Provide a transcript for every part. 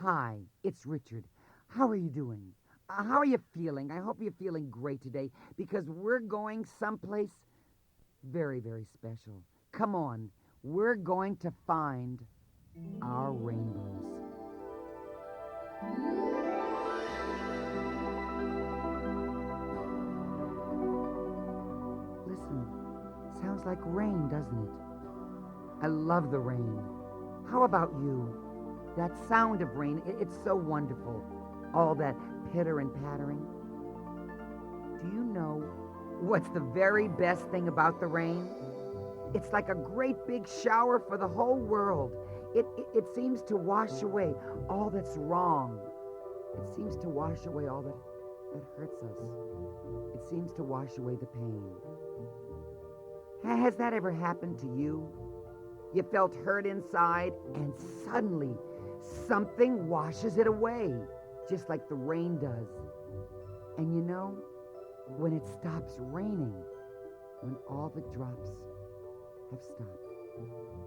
Hi, it's Richard. How are you doing? How are you feeling? I hope you're feeling great today because we're going someplace very, very special. Come on, we're going to find our rainbows. Listen, sounds like rain, doesn't it? I love the rain. How about you? That sound of rain, it's so wonderful. All that pitter and pattering. Do you know what's the very best thing about the rain? It's like a great big shower for the whole world. It seems to wash away all that's wrong. It seems to wash away all that hurts us. It seems to wash away the pain. Has that ever happened to you? You felt hurt inside, and suddenly something washes it away, just like the rain does. And you know, when it stops raining, when all the drops have stopped,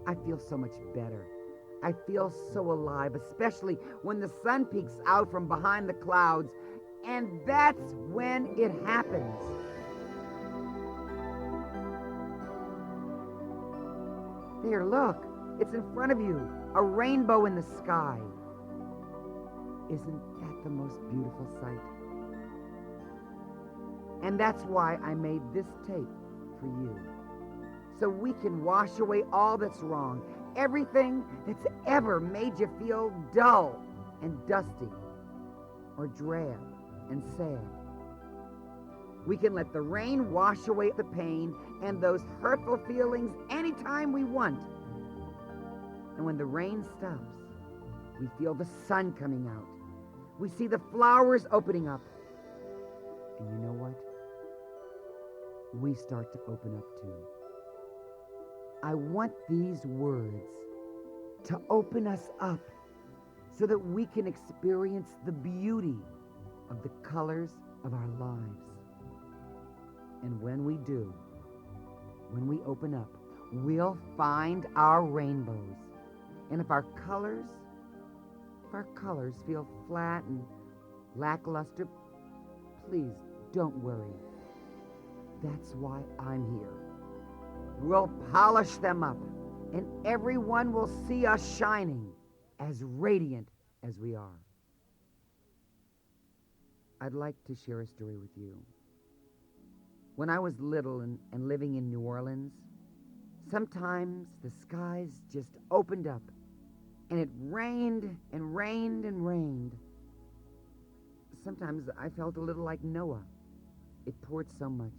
I feel so much better. I feel so alive, especially when the sun peeks out from behind the clouds, and that's when it happens. There, look, it's in front of you, a rainbow in the sky. Isn't that the most beautiful sight? And that's why I made this tape for you. So we can wash away all that's wrong, everything that's ever made you feel dull and dusty or drab and sad. We can let the rain wash away the pain and those hurtful feelings anytime we want. And when the rain stops, we feel the sun coming out. We see the flowers opening up. And you know what? We start to open up too. I want these words to open us up so that we can experience the beauty of the colors of our lives. And when we do, when we open up, we'll find our rainbows. And if our colors feel flat and lackluster, please don't worry. That's why I'm here. We'll polish them up, and everyone will see us shining as radiant as we are. I'd like to share a story with you. When I was little and living in New Orleans, sometimes the skies just opened up, and it rained and rained and rained. Sometimes I felt a little like Noah. It poured so much.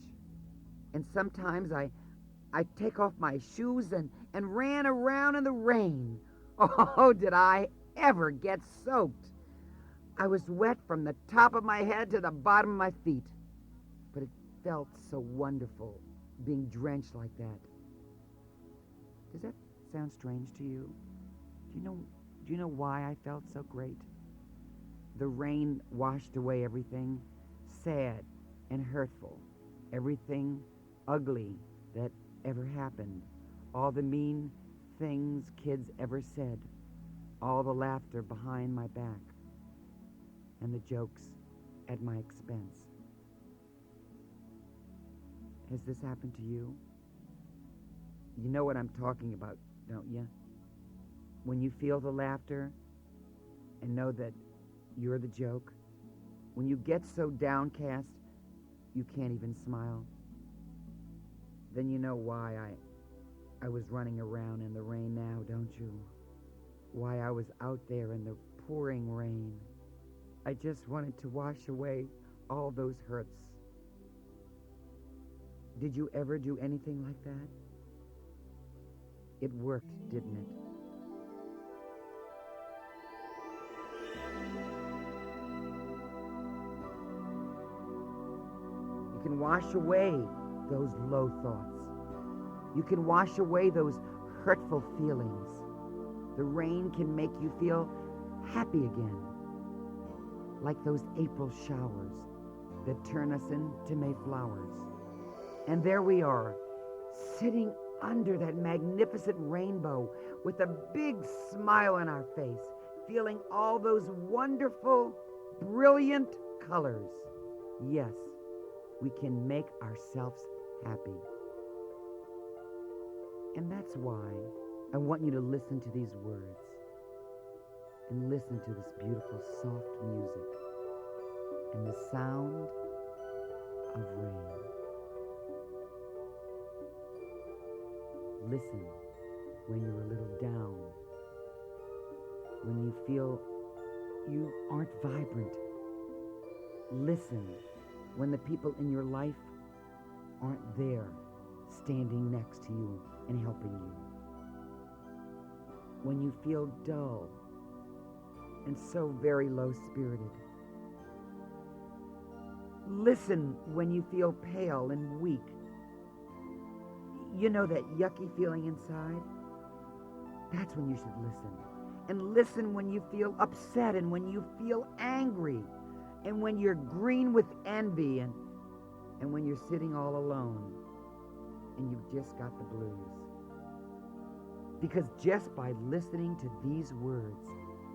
And sometimes I'd take off my shoes and ran around in the rain. Oh, did I ever get soaked. I was wet from the top of my head to the bottom of my feet. But it felt so wonderful being drenched like that. Does that sound strange to you? Do you know why I felt so great? The rain washed away everything sad and hurtful, everything ugly that ever happened, all the mean things kids ever said, all the laughter behind my back, and the jokes at my expense. Has this happened to you? You know what I'm talking about, don't you? When you feel the laughter and know that you're the joke, when you get so downcast you can't even smile, then you know why I was running around in the rain now, don't you? Why I was out there in the pouring rain. I just wanted to wash away all those hurts. Did you ever do anything like that? It worked, didn't it? You can wash away those low thoughts. You can wash away those hurtful feelings. The rain can make you feel happy again, like those April showers that turn us into Mayflowers. And there we are, sitting under that magnificent rainbow with a big smile on our face, feeling all those wonderful, brilliant colors. Yes, we can make ourselves happy. And that's why I want you to listen to these words and listen to this beautiful, soft music and the sound of rain. Listen when you're a little down, when you feel you aren't vibrant. Listen when the people in your life aren't there, standing next to you and helping you. When you feel dull and so very low-spirited. Listen when you feel pale and weak. You know that yucky feeling inside? That's when you should listen. And listen when you feel upset and when you feel angry and when you're green with envy and when you're sitting all alone and you've just got the blues. Because just by listening to these words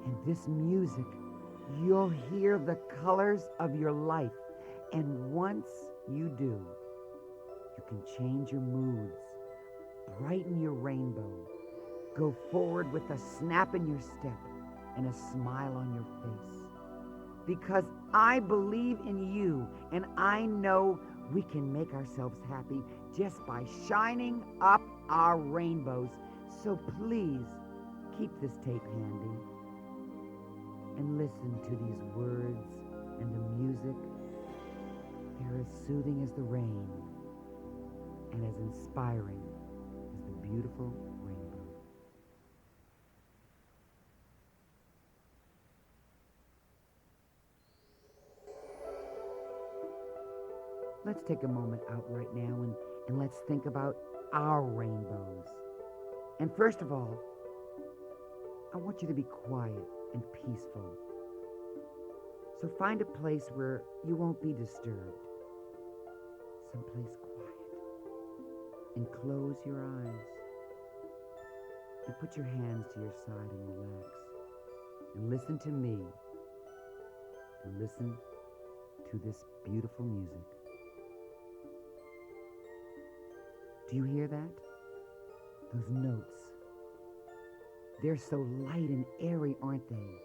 and this music, you'll hear the colors of your life. And once you do, you can change your moods, brighten your rainbow, go forward with a snap in your step and a smile on your face. Because I believe in you, and I know we can make ourselves happy just by shining up our rainbows. So please keep this tape handy and listen to these words and the music. They're as soothing as the rain and as inspiring as the beautiful rainbow. Let's take a moment out right now and let's think about our rainbows. And first of all, I want you to be quiet and peaceful. So find a place where you won't be disturbed. Someplace quiet. And close your eyes. And put your hands to your side and relax. And listen to me. And listen to this beautiful music. Do you hear that? Those notes. They're so light and airy, aren't they?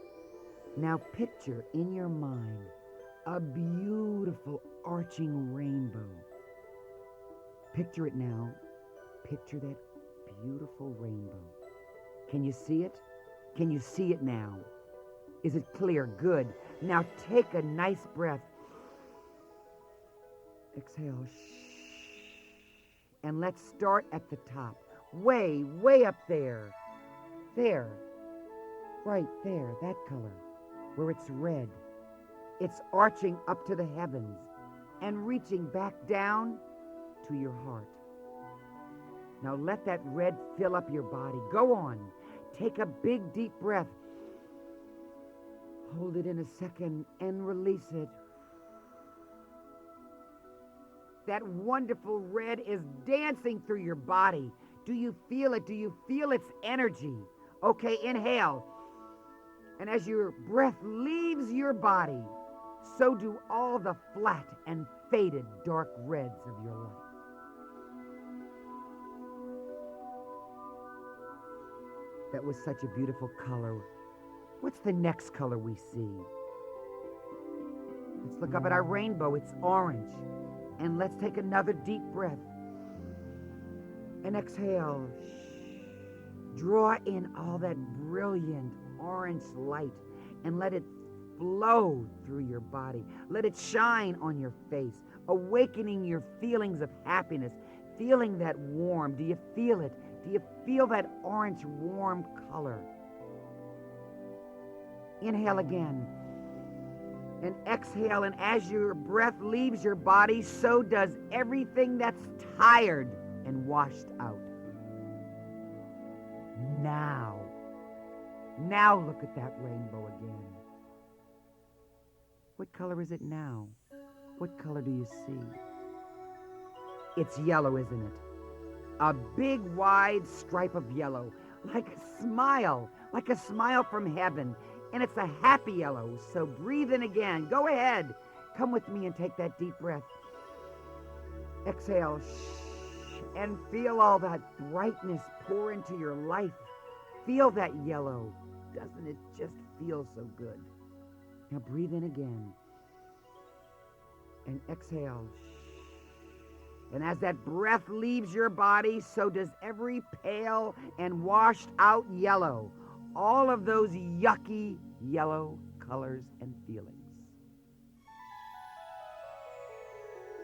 Now picture in your mind a beautiful arching rainbow. Picture it now. Picture that beautiful rainbow. Can you see it? Can you see it now? Is it clear? Good. Now take a nice breath. Exhale. And let's start at the top. Way, way up there. There. Right there, that color. Where it's red. It's arching up to the heavens and reaching back down to your heart. Now let that red fill up your body. Go on. Take a big, deep breath. Hold it in a second and release it. That wonderful red is dancing through your body. Do you feel it? Do you feel its energy? Okay, inhale. And as your breath leaves your body, so do all the flat and faded dark reds of your life. That was such a beautiful color. What's the next color we see? Let's look up at our rainbow. It's orange. And let's take another deep breath. And exhale. Draw in all that brilliant orange light and let it flow through your body. Let it shine on your face, awakening your feelings of happiness, feeling that warm. Do you feel it? Do you feel that orange warm color? Inhale again. And exhale, and as your breath leaves your body, so does everything that's tired and washed out. Now look at that rainbow again. What color is it now? What color do you see? It's yellow, isn't it? A big, wide stripe of yellow, like a smile from heaven. And it's a happy yellow, so breathe in again. Go ahead. Come with me and take that deep breath. Exhale, and feel all that brightness pour into your life. Feel that yellow. Doesn't it just feel so good? Now breathe in again. And exhale. And as that breath leaves your body, so does every pale and washed out yellow. All of those yucky yellow colors and feelings.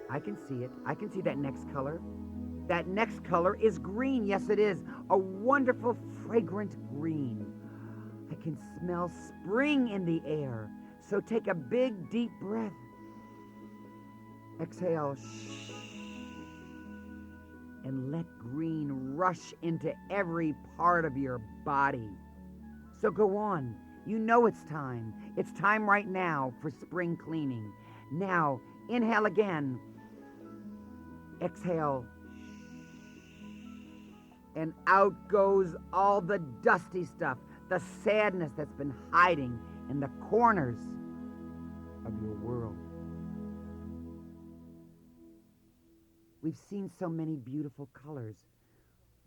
I can see it. I can see that next color. That next color is green. Yes, it is. A wonderful, fragrant green. I can smell spring in the air. So take a big, deep breath. Exhale. And let green rush into every part of your body. So go on. You know it's time. It's time right now for spring cleaning. Now, inhale again. Exhale. And out goes all the dusty stuff, the sadness that's been hiding in the corners of your world. We've seen so many beautiful colors.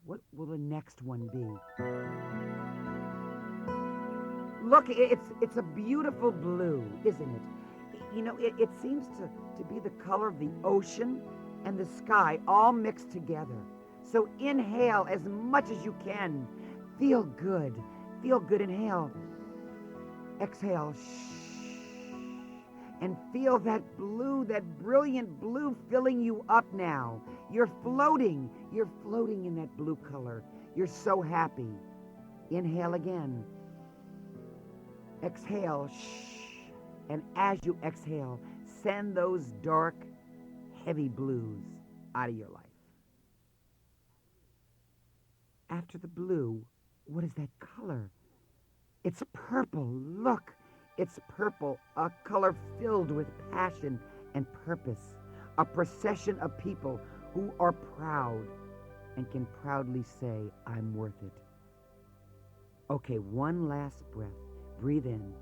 What will the next one be? Look, it's a beautiful blue, isn't it? You know, it seems to be the color of the ocean and the sky all mixed together. So inhale as much as you can. Feel good. Feel good. Inhale. Exhale. And feel that blue, that brilliant blue filling you up now. You're floating. You're floating in that blue color. You're so happy. Inhale again. Exhale. And as you exhale, send those dark, heavy blues out of your life. After the blue, what is that color? It's purple. Look. It's purple, a color filled with passion and purpose, a procession of people who are proud and can proudly say, I'm worth it. Okay, one last breath. Breathe in.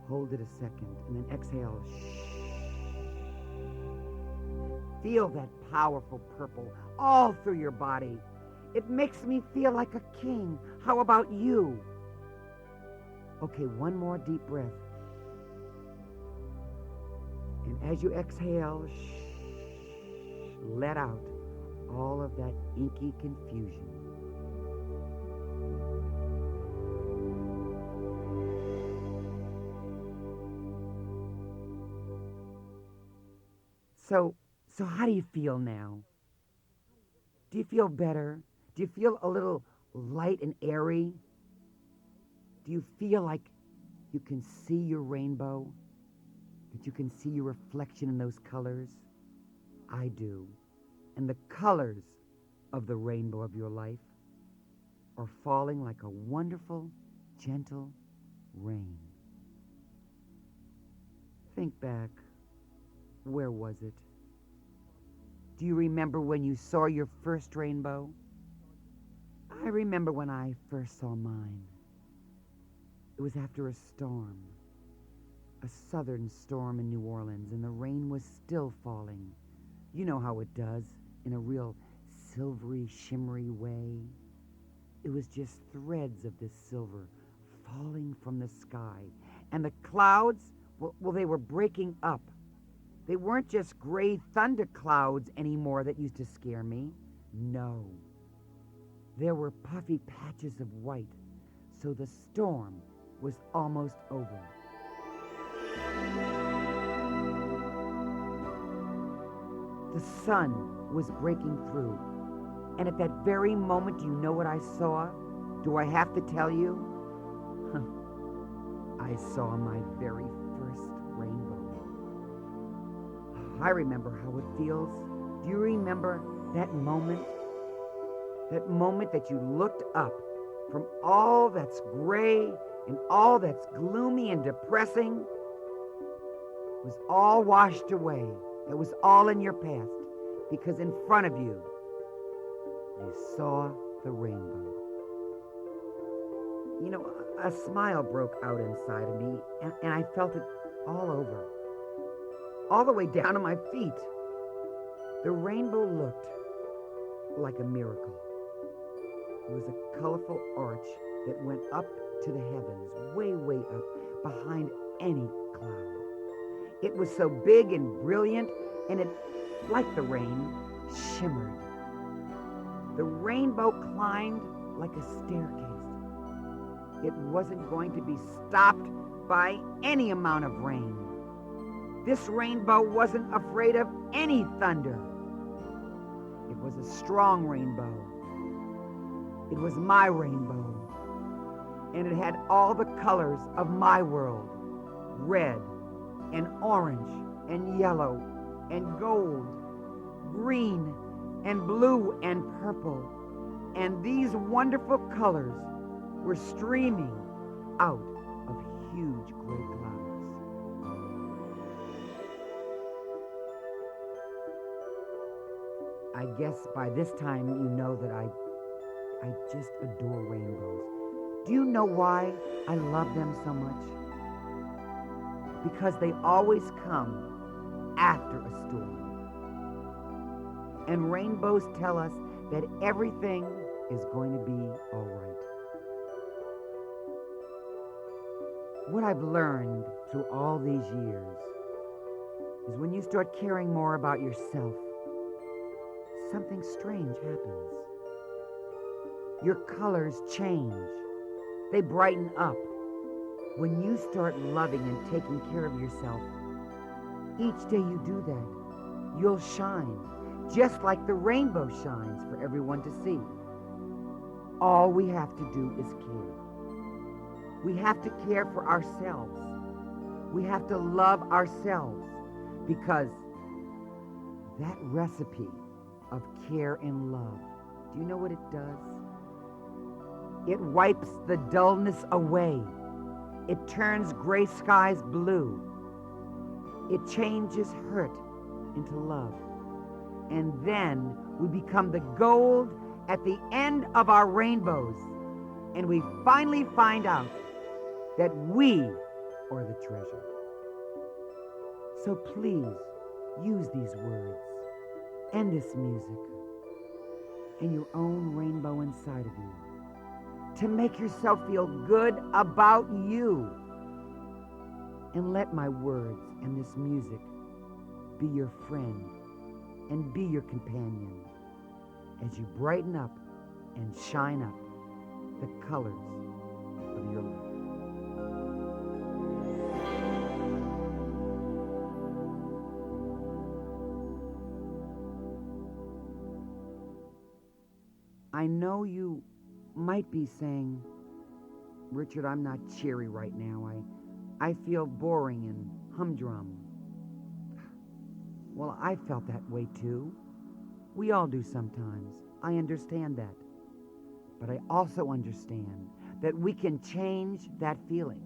Hold it a second, and then exhale. Feel that powerful purple all through your body. It makes me feel like a king. How about you? Okay, one more deep breath. And as you exhale, let out all of that inky confusion. So how do you feel now? Do you feel better? Do you feel a little light and airy? Do you feel like you can see your rainbow? That you can see your reflection in those colors? I do. And the colors of the rainbow of your life are falling like a wonderful, gentle rain. Think back. Where was it? Do you remember when you saw your first rainbow? I remember when I first saw mine. It was after a storm, a southern storm in New Orleans, and the rain was still falling. You know how it does, in a real silvery, shimmery way. It was just threads of this silver falling from the sky. And the clouds, well, they were breaking up. They weren't just gray thunder clouds anymore that used to scare me. No. There were puffy patches of white, so the storm was almost over. The sun was breaking through, and at that very moment, do you know what I saw? Do I have to tell you? I saw my very first rainbow. I remember how it feels. Do you remember that moment? That moment that you looked up from all that's gray and all that's gloomy and depressing was all washed away. It was all in your past, because in front of you, you saw the rainbow. You know, a smile broke out inside of me, and I felt it all over, all the way down to my feet. The rainbow looked like a miracle. It was a colorful arch that went up to the heavens, way, way up, behind any cloud. It was so big and brilliant, and it, like the rain, shimmered. The rainbow climbed like a staircase. It wasn't going to be stopped by any amount of rain. This rainbow wasn't afraid of any thunder. It was a strong rainbow. It was my rainbow. And it had all the colors of my world. Red and orange and yellow and gold, green and blue and purple. And these wonderful colors were streaming out of huge gray clouds. I guess by this time you know that I just adore rainbows. Do you know why I love them so much? Because they always come after a storm. And rainbows tell us that everything is going to be all right. What I've learned through all these years is when you start caring more about yourself, something strange happens. Your colors change. They brighten up. When you start loving and taking care of yourself, each day you do that, you'll shine, just like the rainbow shines for everyone to see. All we have to do is care. We have to care for ourselves. We have to love ourselves, because that recipe of care and love, do you know what it does? It wipes the dullness away. It turns gray skies blue. It changes hurt into love. And then we become the gold at the end of our rainbows. And we finally find out that we are the treasure. So please use these words and this music and your own rainbow inside of you to make yourself feel good about you. And let my words and this music be your friend and be your companion as you brighten up and shine up the colors of your life. I know you might be saying, Richard, I'm not cheery right now. I feel boring and humdrum. Well, I felt that way too. We all do sometimes. I understand that. But I also understand that we can change that feeling.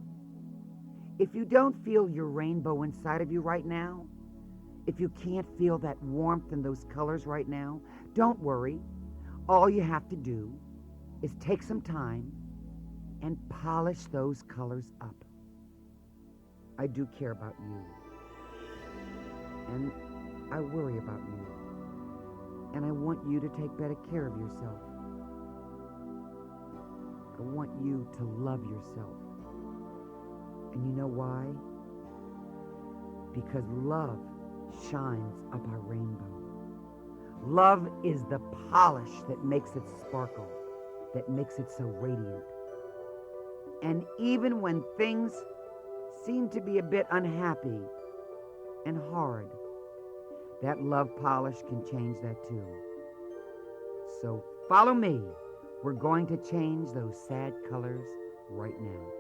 If you don't feel your rainbow inside of you right now, if you can't feel that warmth and those colors right now, don't worry. All you have to do is take some time and polish those colors up. I do care about you. And I worry about you. And I want you to take better care of yourself. I want you to love yourself. And you know why? Because love shines up our rainbow. Love is the polish that makes it sparkle, that makes it so radiant. And even when things seem to be a bit unhappy and hard, that love polish can change that too. So follow me. We're going to change those sad colors right now.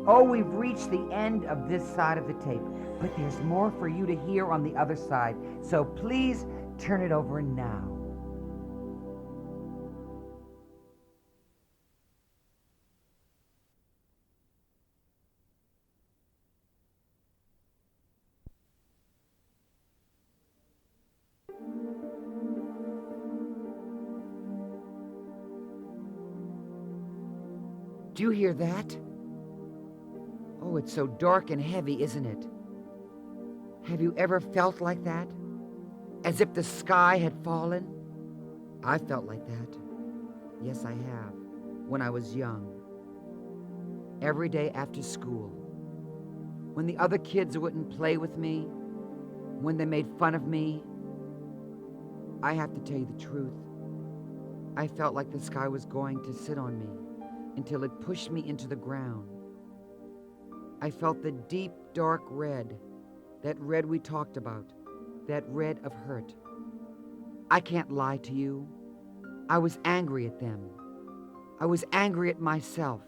Oh, we've reached the end of this side of the tape, but there's more for you to hear on the other side, so please turn it over now. Do you hear that? Oh, it's so dark and heavy, isn't it? Have you ever felt like that? As if the sky had fallen? I felt like that. Yes, I have. When I was young. Every day after school. When the other kids wouldn't play with me. When they made fun of me. I have to tell you the truth. I felt like the sky was going to sit on me until it pushed me into the ground. I felt the deep, dark red, that red we talked about, that red of hurt. I can't lie to you. I was angry at them. I was angry at myself.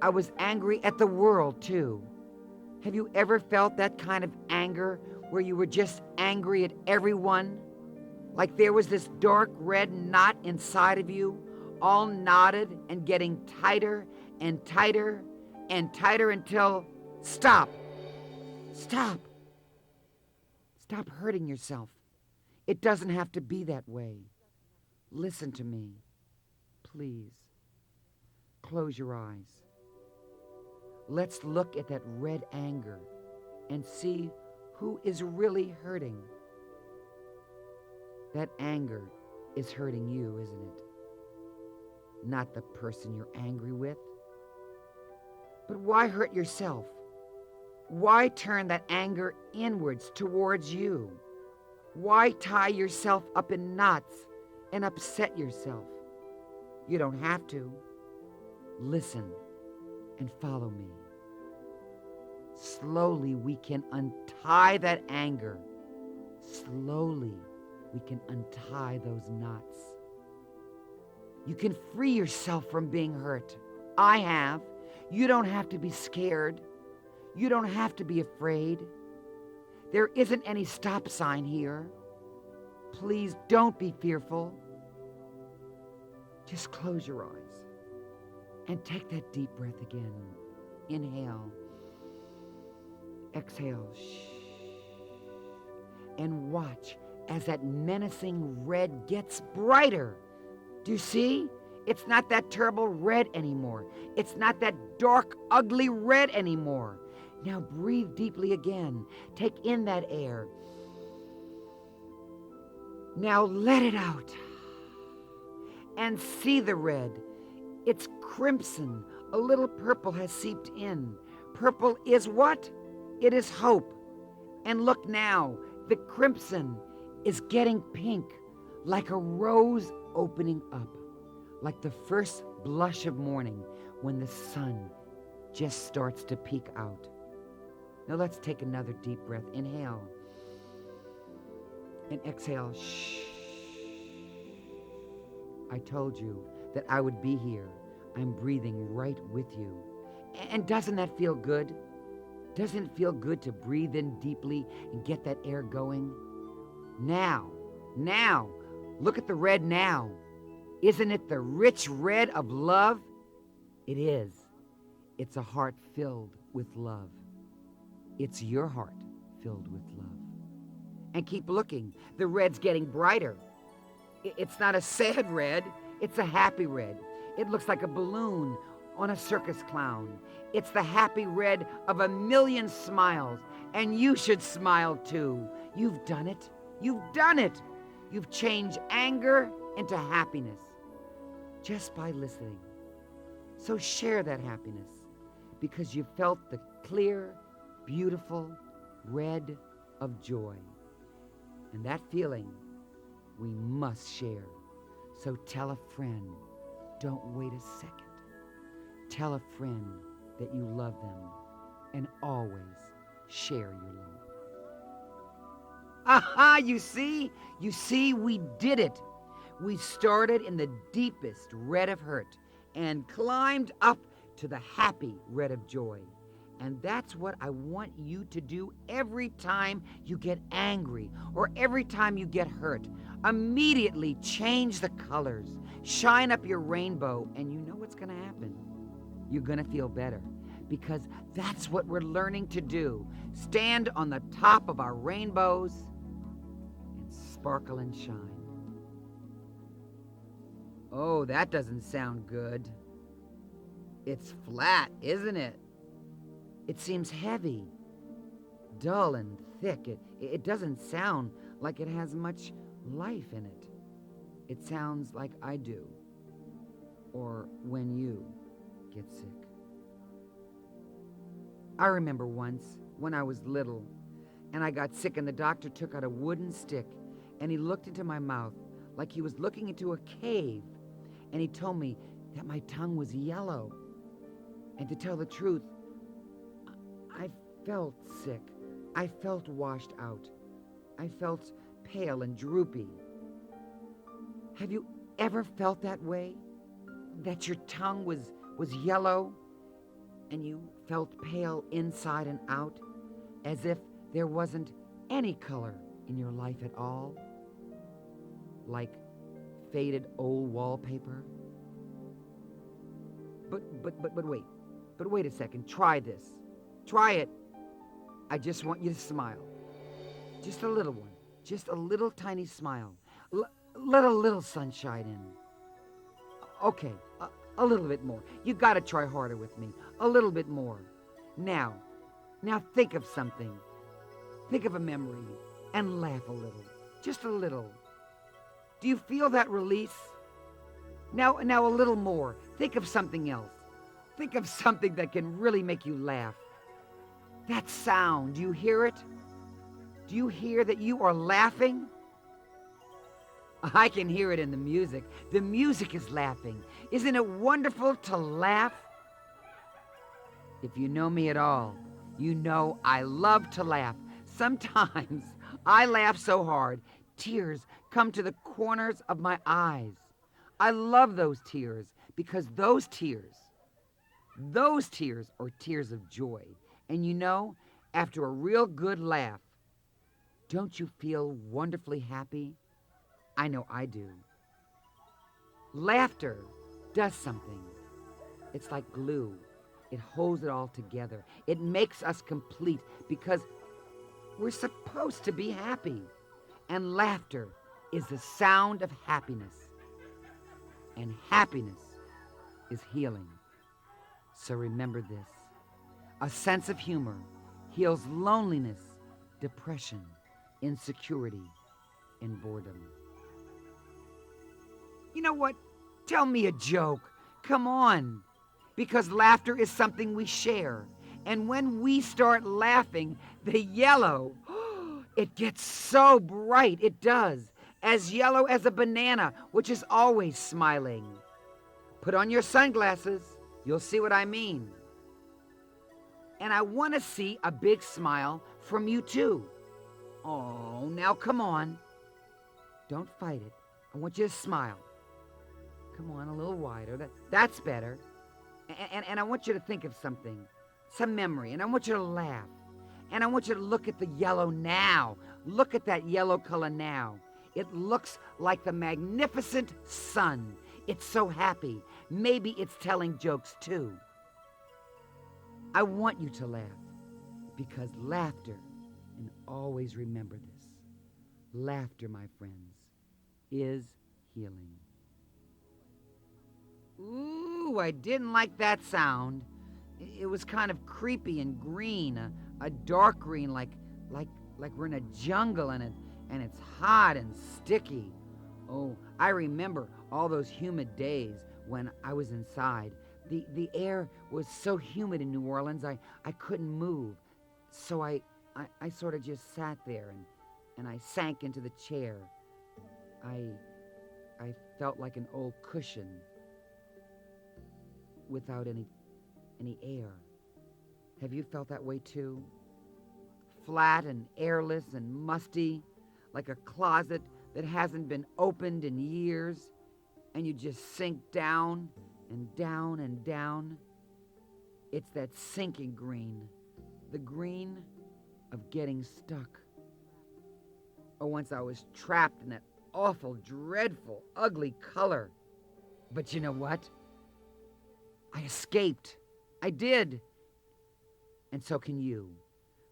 I was angry at the world, too. Have you ever felt that kind of anger where you were just angry at everyone? Like there was this dark red knot inside of you, all knotted and getting tighter and tighter and tighter until, stop. Stop hurting yourself. It doesn't have to be that way. Listen to me, please. Close your eyes. Let's look at that red anger and see who is really hurting. That anger is hurting you, isn't it? Not the person you're angry with. But why hurt yourself? Why turn that anger inwards towards you? Why tie yourself up in knots and upset yourself? You don't have to. Listen and follow me. Slowly we can untie that anger. Slowly we can untie those knots. You can free yourself from being hurt. I have. You don't have to be scared. You don't have to be afraid. There isn't any stop sign here. Please don't be fearful. Just close your eyes and take that deep breath again. Inhale. Exhale. And watch as that menacing red gets brighter. Do you see? It's not that terrible red anymore. It's not that dark, ugly red anymore. Now breathe deeply again. Take in that air. Now let it out. And see the red. It's crimson. A little purple has seeped in. Purple is what? It is hope. And look now, the crimson is getting pink, like a rose opening up, like the first blush of morning when the sun just starts to peek out. Now let's take another deep breath. Inhale and exhale. Shh. I told you that I would be here. I'm breathing right with you. And doesn't that feel good? Doesn't it feel good to breathe in deeply and get that air going? Now, look at the red now. Isn't it the rich red of love? It is. It's a heart filled with love. It's your heart filled with love. And keep looking. The red's getting brighter. It's not a sad red. It's a happy red. It looks like a balloon on a circus clown. It's the happy red of 1,000,000 smiles. And you should smile too. You've done it. You've done it. You've changed anger into happiness just by listening. So share that happiness because you felt the clear, beautiful red of joy. And that feeling we must share. So tell a friend. Don't wait a second. Tell a friend that you love them and always share your love. Aha, you see, we did it. We started in the deepest red of hurt and climbed up to the happy red of joy. And that's what I want you to do every time you get angry or every time you get hurt. Immediately change the colors, shine up your rainbow, and you know what's going to happen. You're going to feel better, because that's what we're learning to do. Stand on the top of our rainbows and sparkle and shine. Oh, that doesn't sound good. It's flat, isn't it? It seems heavy, dull and thick. It doesn't sound like it has much life in it. It sounds like I do, or when you get sick. I remember once when I was little and I got sick, and the doctor took out a wooden stick and he looked into my mouth like he was looking into a cave, and he told me that my tongue was yellow. And to tell the truth, I felt sick. I felt washed out. I felt pale and droopy. Have you ever felt that way? That your tongue was yellow and you felt pale inside and out, as if there wasn't any color in your life at all? Like faded old wallpaper? But wait a second. Try this. Try it. I just want you to smile. Just a little one. Just a little tiny smile. Let a little sunshine in. Okay, a little bit more. You got to try harder with me. A little bit more. Now think of something. Think of a memory and laugh a little. Just a little. Do you feel that release? Now a little more. Think of something else. Think of something that can really make you laugh. That sound, do you hear it? Do you hear that you are laughing? I can hear it in the music. The music is laughing. Isn't it wonderful to laugh? If you know me at all, you know I love to laugh. Sometimes I laugh so hard, tears come to the corners of my eyes. I love those tears because those tears are tears of joy. And you know, after a real good laugh, don't you feel wonderfully happy? I know I do. Laughter does something. It's like glue. It holds it all together. It makes us complete because we're supposed to be happy. And laughter is the sound of happiness. And happiness is healing. So remember this. A sense of humor heals loneliness, depression, insecurity, and boredom. You know what? Tell me a joke. Come on. Because laughter is something we share. And when we start laughing, the yellow, it gets so bright. It does. As yellow as a banana, which is always smiling. Put on your sunglasses. You'll see what I mean. And I want to see a big smile from you too. Oh, now come on. Don't fight it. I want you to smile. Come on, a little wider. That's better. And I want you to think of something, some memory, and I want you to laugh. And I want you to look at the yellow now. Look at that yellow color now. It looks like the magnificent sun. It's so happy. Maybe it's telling jokes too. I want you to laugh because laughter, and always remember this, laughter, my friends, is healing. Ooh, I didn't like that sound. It was kind of creepy and green, a dark green, like we're in a jungle and it's hot and sticky. Oh, I remember all those humid days when I was inside. The air was so humid in New Orleans, I couldn't move. So I sort of just sat there and I sank into the chair. I felt like an old cushion without any air. Have you felt that way too? Flat and airless and musty, like a closet that hasn't been opened in years, and you just sink down and down and down. It's that sinking green, the green of getting stuck. Oh, once I was trapped in that awful, dreadful, ugly color. But you know what? I escaped. I did. And so can you.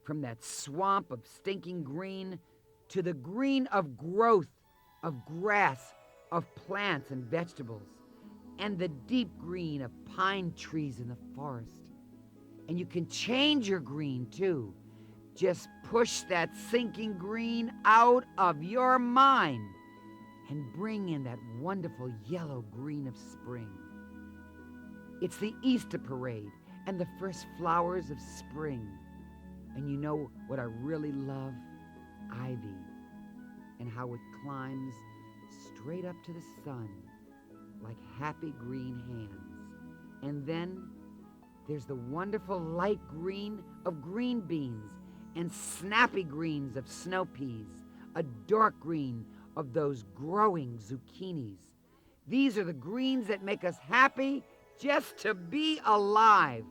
From that swamp of stinking green to the green of growth, of grass, of plants and vegetables, and the deep green of pine trees in the forest. And you can change your green, too. Just push that sinking green out of your mind and bring in that wonderful yellow green of spring. It's the Easter parade and the first flowers of spring. And you know what I really love? Ivy, and how it climbs straight up to the sun like happy green hands. And then there's the wonderful light green of green beans and snappy greens of snow peas, a dark green of those growing zucchinis. These are the greens that make us happy just to be alive.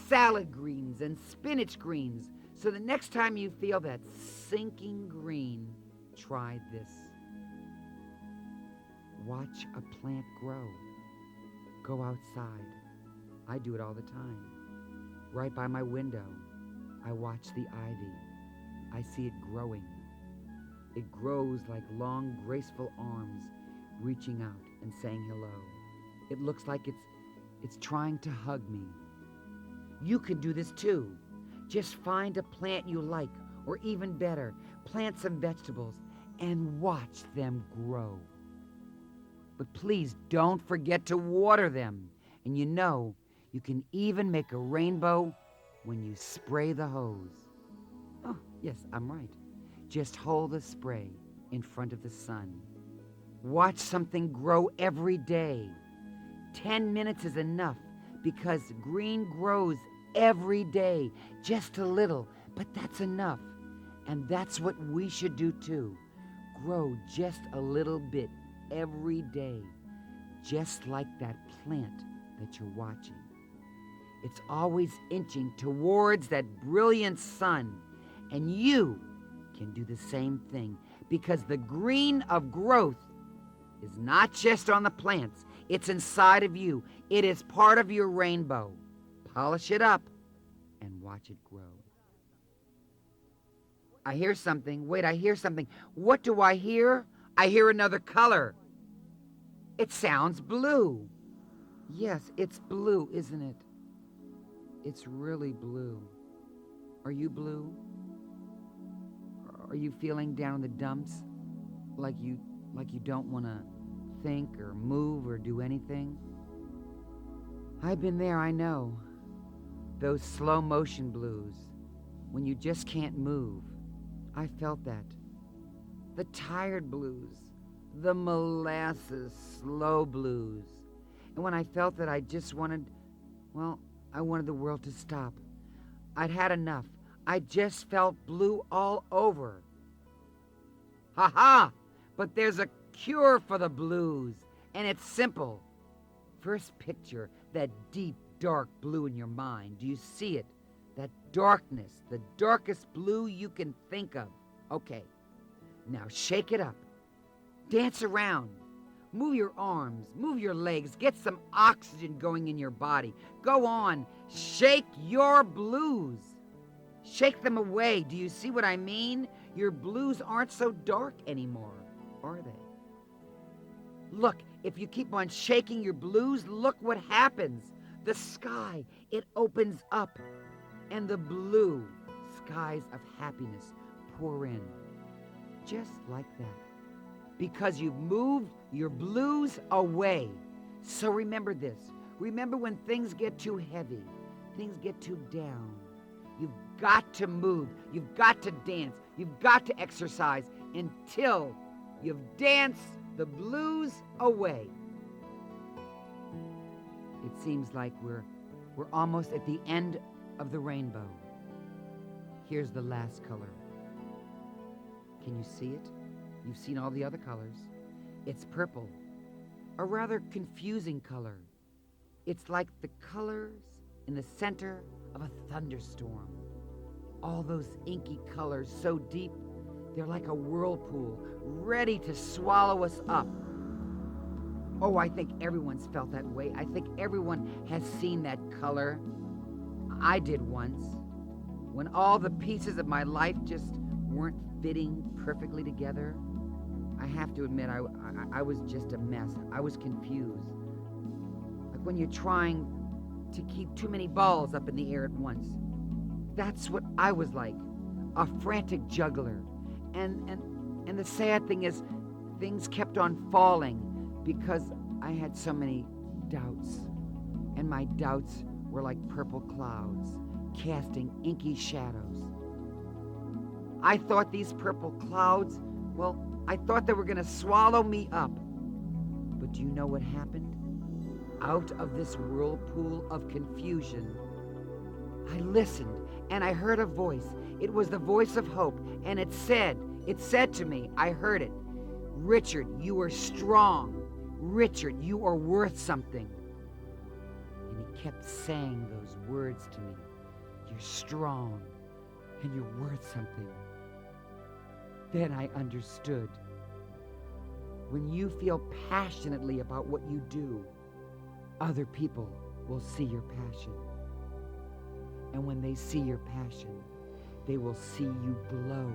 Salad greens and spinach greens. So the next time you feel that sinking green, try this. Watch a plant grow. Go outside. I do it all the time. Right by my window, I watch the ivy. I see it growing. It grows like long, graceful arms reaching out and saying hello. It looks like it's trying to hug me. You can do this too. Just find a plant you like, or even better, plant some vegetables and watch them grow. But please don't forget to water them. And you know, you can even make a rainbow when you spray the hose. Oh, yes, I'm right. Just hold the spray in front of the sun. Watch something grow every day. 10 minutes is enough because green grows every day, just a little, but that's enough. And that's what we should do too. Grow just a little bit every day, just like that plant that you're watching. It's always inching towards that brilliant sun, and you can do the same thing because the green of growth is not just on the plants, it's inside of you. It is part of your rainbow. Polish it up and watch it grow. I hear something. Wait, I hear something. What do I hear? I hear another color. It sounds blue. Yes, it's blue, isn't it? It's really blue. Are you blue? Are you feeling down in the dumps? Like you don't want to think or move or do anything? I've been there, I know. Those slow motion blues, when you just can't move. I felt that. The tired blues, the molasses slow blues. And when I felt that I just wanted, I wanted the world to stop. I'd had enough. I just felt blue all over. Ha ha! But there's a cure for the blues, and it's simple. First picture that deep, dark blue in your mind. Do you see it? That darkness, the darkest blue you can think of. Okay, now shake it up. Dance around. Move your arms, move your legs, get some oxygen going in your body. Go on, shake your blues. Shake them away. Do you see what I mean? Your blues aren't so dark anymore, are they? Look, if you keep on shaking your blues, look what happens. The sky, it opens up, and the blue skies of happiness pour in, just like that. Because you've moved your blues away. So remember this. Remember when things get too heavy, things get too down. You've got to move. You've got to dance. You've got to exercise until you've danced the blues away. It seems like we're almost at the end of the rainbow. Here's the last color. Can you see it? You've seen all the other colors. It's purple, a rather confusing color. It's like the colors in the center of a thunderstorm. All those inky colors so deep, they're like a whirlpool, ready to swallow us up. Oh, I think everyone's felt that way. I think everyone has seen that color. I did once, when all the pieces of my life just weren't fitting perfectly together. I have to admit, I was just a mess. I was confused. Like when you're trying to keep too many balls up in the air at once. That's what I was like, a frantic juggler. And the sad thing is, things kept on falling because I had so many doubts. And my doubts were like purple clouds, casting inky shadows. I thought these purple clouds, well, I thought they were going to swallow me up. But do you know what happened? Out of this whirlpool of confusion, I listened and I heard a voice. It was the voice of hope, and it said to me, I heard it, Richard, you are strong. Richard, you are worth something. And he kept saying those words to me. You're strong and you're worth something. Then I understood. When you feel passionately about what you do, other people will see your passion. And when they see your passion, they will see you glow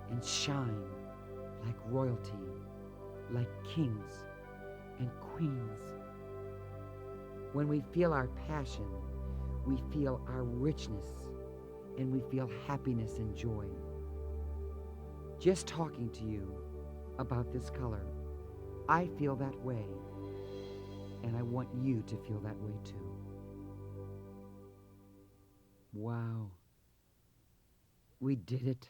and shine like royalty, like kings and queens. When we feel our passion, we feel our richness, and we feel happiness and joy. Just talking to you about this color, I feel that way, and I want you to feel that way too. Wow. We did it.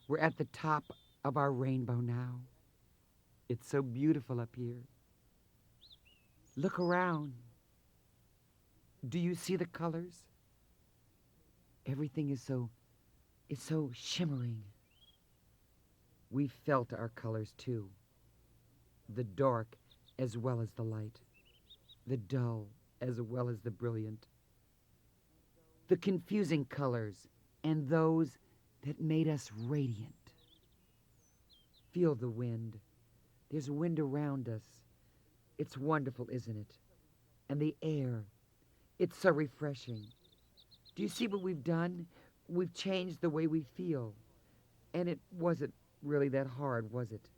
We're at the top of our rainbow now. It's so beautiful up here. Look around. Do you see the colors? Everything is so shimmering. We felt our colors too. The dark as well as the light. The dull as well as the brilliant. The confusing colors and those that made us radiant. Feel the wind. There's wind around us. It's wonderful, isn't it? And the air. It's so refreshing. Do you see what we've done? We've changed the way we feel. And it wasn't really that hard, was it?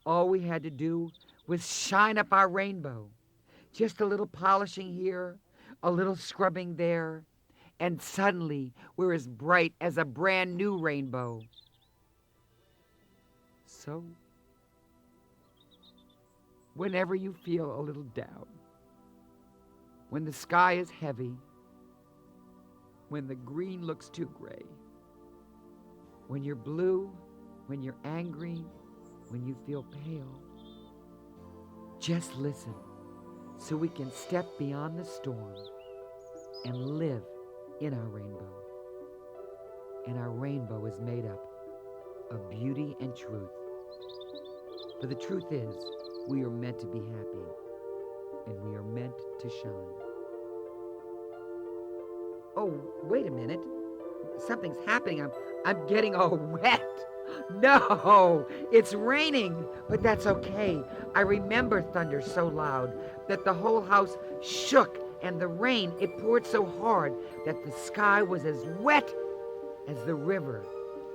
All we had to do was shine up our rainbow. Just a little polishing here, a little scrubbing there, and suddenly we're as bright as a brand new rainbow. So, whenever you feel a little down, when the sky is heavy, when the green looks too gray, when you're blue, when you're angry, when you feel pale, just listen so we can step beyond the storm and live in our rainbow. And our rainbow is made up of beauty and truth. For the truth is, we are meant to be happy, and we are meant to shine. Oh, wait a minute. Something's happening. I'm getting all wet. No, it's raining, but that's okay. I remember thunder so loud that the whole house shook, and the rain, it poured so hard that the sky was as wet as the river.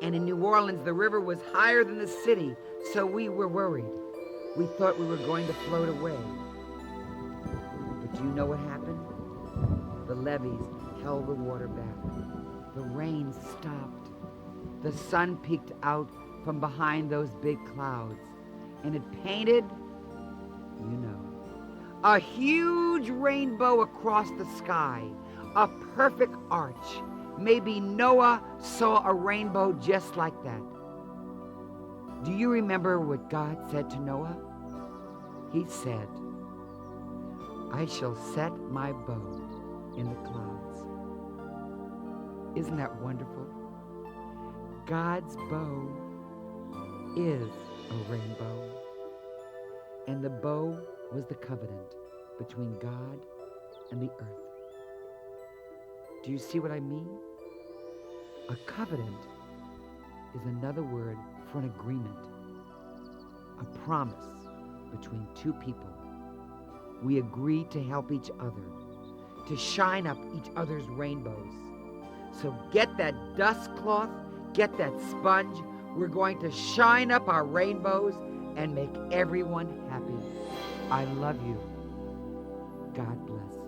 And in New Orleans, the river was higher than the city, so we were worried. We thought we were going to float away. But do you know what happened? The levees held the water back. The rain stopped. The sun peeked out from behind those big clouds, and it painted, you know, a huge rainbow across the sky, a perfect arch. Maybe Noah saw a rainbow just like that. Do you remember what God said to Noah? He said, I shall set my bow in the clouds. Isn't that wonderful? God's bow is a rainbow. And the bow was the covenant between God and the earth. Do you see what I mean? A covenant is another word for an agreement, a promise between two people. We agree to help each other, to shine up each other's rainbows. So get that dust cloth, get that sponge. We're going to shine up our rainbows and make everyone happy. I love you. God bless.